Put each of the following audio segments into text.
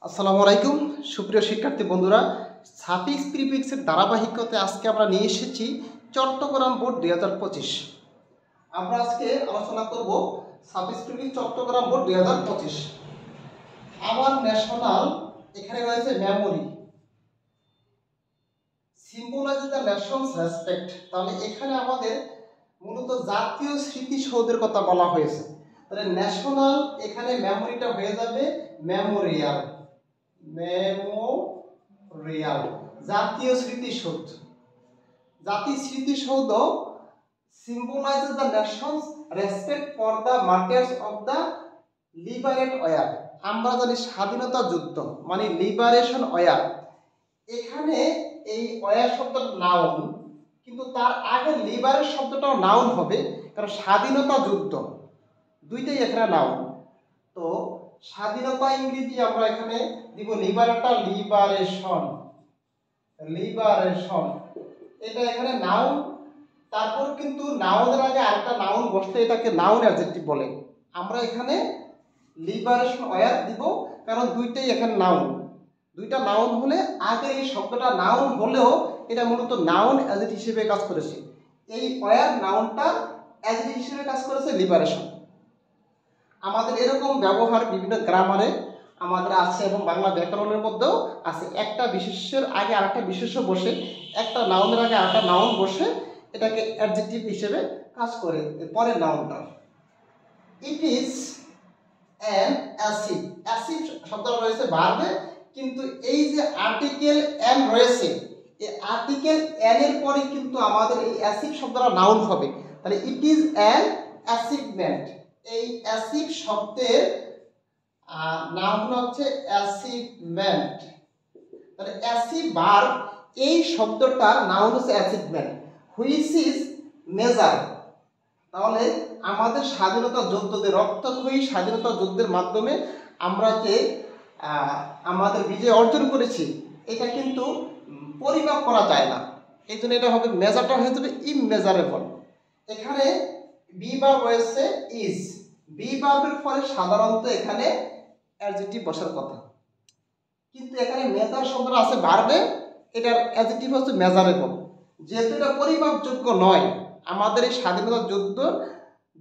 আসসালামু আলাইকুম সুপ্রিয় শিক্ষার্থী বন্ধুরা, সাফিক্স প্রিফিক্সের ধারাবাহিকতায় আজকে আমরা নিয়ে এসেছি চট্টগ্রাম বোর্ড 2025। আমরা আজকে আলোচনা করব সাফিক্স প্রিফিক্স চট্টগ্রাম বোর্ড 2025। আমার ন্যাশনাল, এখানে রয়েছে memory, symbolises the Nations respect. তাহলে এখানে আমাদের মূলত জাতীয় স্মৃতিসৌধের কথা বলা হয়েছে। তাহলে ন্যাশনাল, এখানে মেমোরিটা হয়ে যাবে মেমোরিয়াল, মেমোরিয়াল জাতীয় স্মৃতিসৌধ। জাতীয় স্মৃতিসৌধ symbolizes the nation's respect for the martyrs of the liberate war. আমরা জানি স্বাধীনতা যুদ্ধ মানে লিবারেশন ওয়ার। এখানে এই ওয়ার শব্দটা নাউন, কিন্তু তার আগে লিবারেশন শব্দটাও নাউন হবে, কারণ স্বাধীনতা যুদ্ধ দুইটাই এখানে নাউন। তো স্বাধীনতা ইংরেজি আমরা এখানে দিব লিবারেটা, লিবারেশন, লিবারেশন এটা এখানে নাউন। তারপর কিন্তু নাউনের আগে আরেকটা নাউন বসলে এটাকে নাউন অ্যাডজেক্টিভ বলে। আমরা এখানে লিবারেশন ওয়ার দিব, কারণ দুইটাই এখানে নাউন। দুইটা নাউন হলে আগে এই শব্দটা নাউন হলেও এটা মূলত নাউন অ্যাডজেক্টিভ হিসেবে কাজ করেছে। এই ওয়ার নাউনটা অ্যাডজেক্টিভ হিসেবে কাজ করেছে লিবারেশন। আমাদের এরকম ব্যবহার বিভিন্ন গ্রামারে আমাদের আছে এবং বাংলা ব্যাকরণের মধ্যেও আছে। একটা বিশেষ্যের আগে আরেকটা বিশেষ্য বসে, একটা নাউনের আগে আরেকটা নাউন বসে এটাকে অ্যাডজেক্টিভ হিসেবে কাজ করে পরের নাউনটা। It is an acid, acid শব্দটা রয়েছে ভার্বে, কিন্তু এই যে আর্টিকেল অ্যান রয়েছে, এই আর্টিকেল অ্যান এর পরে কিন্তু আমাদের এই অ্যাসিড শব্দটা নাউন হবে। তাহলে ইট ইজ অ্যান অ্যাসিডমেন্ট। এই অ্যাসিড শব্দের নাউন হচ্ছে অ্যাসিডমেন্ট। তাহলে অ্যাসিড ভার্ব, এই শব্দটার নাউন হচ্ছে অ্যাসিডমেন্ট, হুইচ ইজ মেজার। তাহলে আমাদের স্বাধীনতা যোদ্ধাদের, রক্তক্ষয়ী স্বাধীনতা যুদ্ধের মাধ্যমে আমরা যে আমাদের বিজয় অর্জন করেছি, এটা কিন্তু পরিমাপ করা যায় না। এই জন্য এটা হবে, মেজারটা হয়ে যাবে ইমমেজারেবল। এখানে বি ভার্ব রয়েছে ইজ, বি ভার্বের পরে সাধারণত এখানে অ্যাডজেক্টিভ বসার কথা, কিন্তু এখানে মেজার শব্দটা আছে ভার্বে, এটার অ্যাডজেক্টিভ হচ্ছে মেজারেবল। যেহেতু এটা পরিমাপযোগ্য নয়, আমাদের এই স্বাধীনতা যুদ্ধ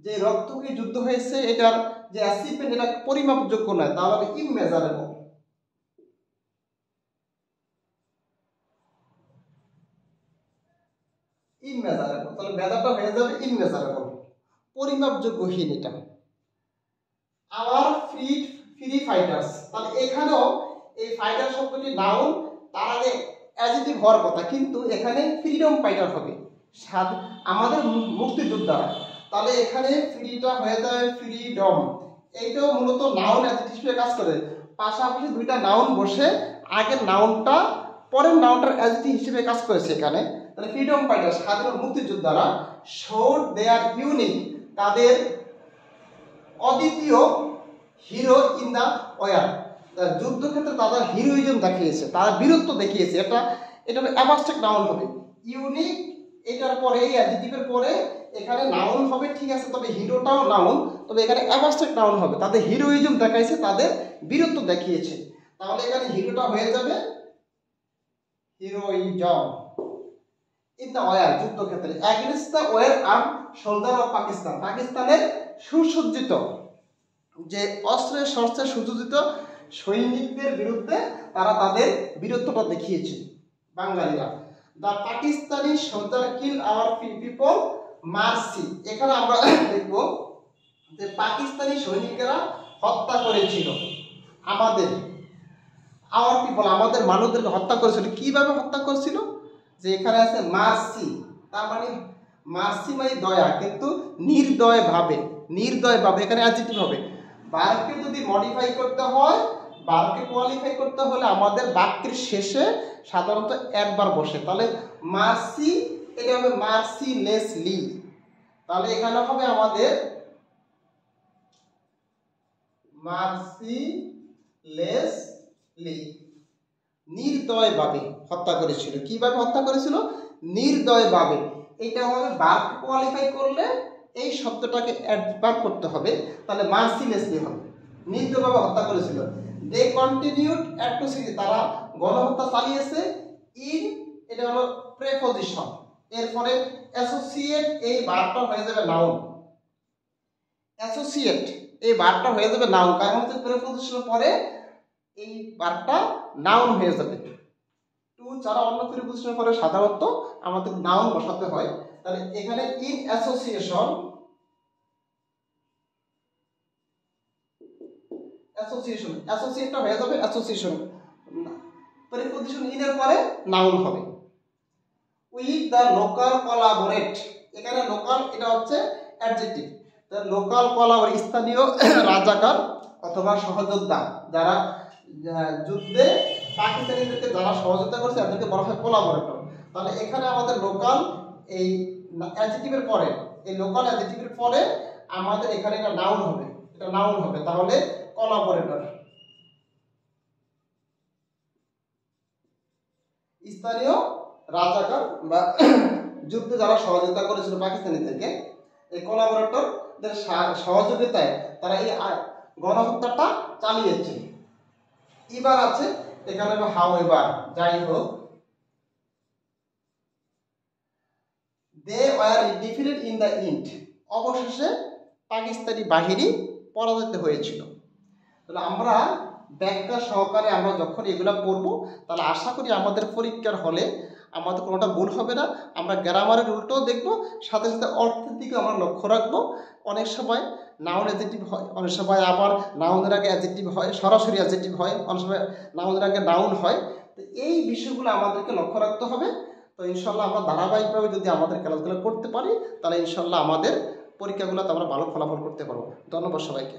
যে রক্তক্ষয়ী যুদ্ধ হয়েছে, এটার যে অ্যাচিভমেন্ট এটা পরিমাপযোগ্য নয়, তাহলে হবে ইমমেজারেবল। ইমমেজারেবল, তাহলে মেজারটা হয়ে যাবে ইমমেজারেবল, পরিমাপযোগ্যহীন এটা। আওয়ার ফ্রি ফাইটার্স, তাহলে এখানেও এই ফাইটার শব্দটি নাউন, তার আগে অ্যাডজেক্টিভ হওয়ার কথা, কিন্তু এখানে ফ্রিডম ফাইটার হবে, আমাদের মুক্তিযোদ্ধারা। তাহলে এখানে ফ্রিটা হয়ে যায় ফ্রিডম, এইটাও মূলত নাউন অ্যাডজেক্টিভ হিসেবে কাজ করে। পাশাপাশি দুইটা নাউন বসে আগের নাউনটা পরের নাউনটার অ্যাডজেক্টিভ হিসেবে কাজ করেছে এখানে। তাহলে ফ্রিডম ফাইটার, স্বাধীন মুক্তিযোদ্ধারা, শোড দে আর ইউনিক, তাদের অদ্বিতীয় হিরো ইন দা ওয়ার, যুদ্ধক্ষেত্রে তাদের হিরোইজম দেখিয়েছে, তারা বীরত্ব দেখিয়েছে। এটা অ্যাবস্ট্রাক্ট নাউন হবে। ইউনিক এটার পরে, এই অ্যাডজেক্টিভের পরে এখানে নাউন হবে, ঠিক আছে, তবে হিরোটাও নাউন, তবে এখানে অ্যাবস্ট্রাক্ট নাউন হবে, তাদের হিরোইজম দেখাইছে, তাদের বীরত্ব দেখিয়েছে। তাহলে এখানে হিরোটা হয়ে যাবে হিরোইজম ইন দা ওয়ার, যুদ্ধক্ষেত্রে, against the war arm soldier of Pakistan, পাকিস্তানের সুসজ্জিত যে অস্ত্রে শস্ত্রে সুসজ্জিত সৈনিকদের বিরুদ্ধে তারা তাদের বীরত্বটা দেখিয়েছে বাঙালিরা। The Pakistani soldier kill our people mercy, এখানে আমরা দেখব যে পাকিস্তানি সৈনিকেরা হত্যা করেছিল আমাদের, আওয়ার পিপল, আমাদের মানুষদেরকে হত্যা করেছিল। কিভাবে হত্যা করেছিল? যে এখানে আছে মার্সি, তার মানে মার্সি মানে দয়া, কিন্তু নির্দয় ভাবে, নির্দয় ভাবে এখানে অ্যাডজেক্টিভ হবে। ভার্বকে যদি মডিফাই করতে হয়, ভার্বকে কোয়ালিফাই করতে হলে আমাদের বাক্যের শেষে সাধারণত একবার বসে। তাহলে মার্সি, এটা হবে মার্সিলেসলি। তাহলে এখানে হবে আমাদের মার্সিলেসলি, নির্দয় ভাবে হত্যা করেছিল। কিভাবে হত্যা করেছিল? নির্দয় ভাবে। এটা হবে ভার্ব কোয়ালিফাই করলে এই শব্দটাকে অ্যাডভার্ব করতে হবে, তাহলে মার্সিলেসলি হবে, নির্দয়ভাবে হত্যা করেছিল। দে কন্টিনিউড অ্যাট্রোসিটি, তারা গণহত্যা চালিয়েছে। ইন, এটা হলো প্রেপজিশন। এরপরে অ্যাসোসিয়েট, এই ভার্বটা হয়ে যাবে নাউন। অ্যাসোসিয়েট এই ভার্বটা হয়ে যাবে নাউন, কারণ হচ্ছে প্রেপজিশনের পরে এই ভার্বটা নাউন হয়ে যাবে। টু ছাড়া অন্য প্রিপজিশনের পরে সাধারণত আমাদের নাউন বসাতে হয়। তাহলে এখানে ইন অ্যাসোসিয়েশন, অ্যাসোসিয়েটটা হয়ে যাবে অ্যাসোসিয়েশন, প্রিপজিশন ইন এর পরে নাউন হবে। উইথ দ্য লোকাল কোলাবোরেট, এখানে লোকাল এটা হচ্ছে অ্যাডজেক্টিভ। দ্য লোকাল কোলাবোরেট, স্থানীয় রাজাকার অথবা সহযোদ্ধা, যারা যুদ্ধে পাকিস্তানিদেরকে যারা সহযোগিতা করছে তাদেরকে বলা হয় কোলাবোরেটর। তাহলে এখানে আমাদের লোকাল এই অ্যাডজেক্টিভের পরে, এই লোকাল অ্যাডজেক্টিভের পরে আমাদের এখানে এটা নাউন হবে, এটা নাউন হবে। তাহলে কোলাবোরেটর, স্থানীয় রাজাকার বা যুদ্ধে যারা সহযোগিতা করেছিল পাকিস্তানিদেরকে, এই কোলাবোরেটরদের সহযোগিতায় তারা এই গণহত্যাটা চালিয়েছে। এবার আছে এখানে হাউ এবার, যাই হোক, they were defeated in the end, অবশেষে পাকিস্তানি বাহিনী পরাজিত হয়েছিল। তাহলে আমরা ব্যাখ্যা সহকারে আমরা যখন এগুলা পড়বো, তাহলে আশা করি আমাদের পরীক্ষার হলে আমাদের কোনোটা ভুল হবে না। আমরা গ্রামারের উল্টোও দেখবো, সাথে সাথে অর্থের দিকে আমরা লক্ষ্য রাখবো। অনেক সময় নাউন অ্যাডজেক্টিভ হয়, অনেক সময় আবার নাউনের আগে অ্যাডজেক্টিভ হয়, সরাসরি অ্যাডজেক্টিভ হয়, অনেক সময় নাউনের আগে নাউন হয়। তো এই বিষয়গুলো আমাদেরকে লক্ষ্য রাখতে হবে। তো ইনশাল্লাহ আমরা ধারাবাহিকভাবে যদি আমাদের ক্লাসগুলো করতে পারি, তাহলে ইনশাল্লাহ আমাদের পরীক্ষাগুলোতে আমরা ভালো ফলাফল করতে পারবো। ধন্যবাদ সবাইকে।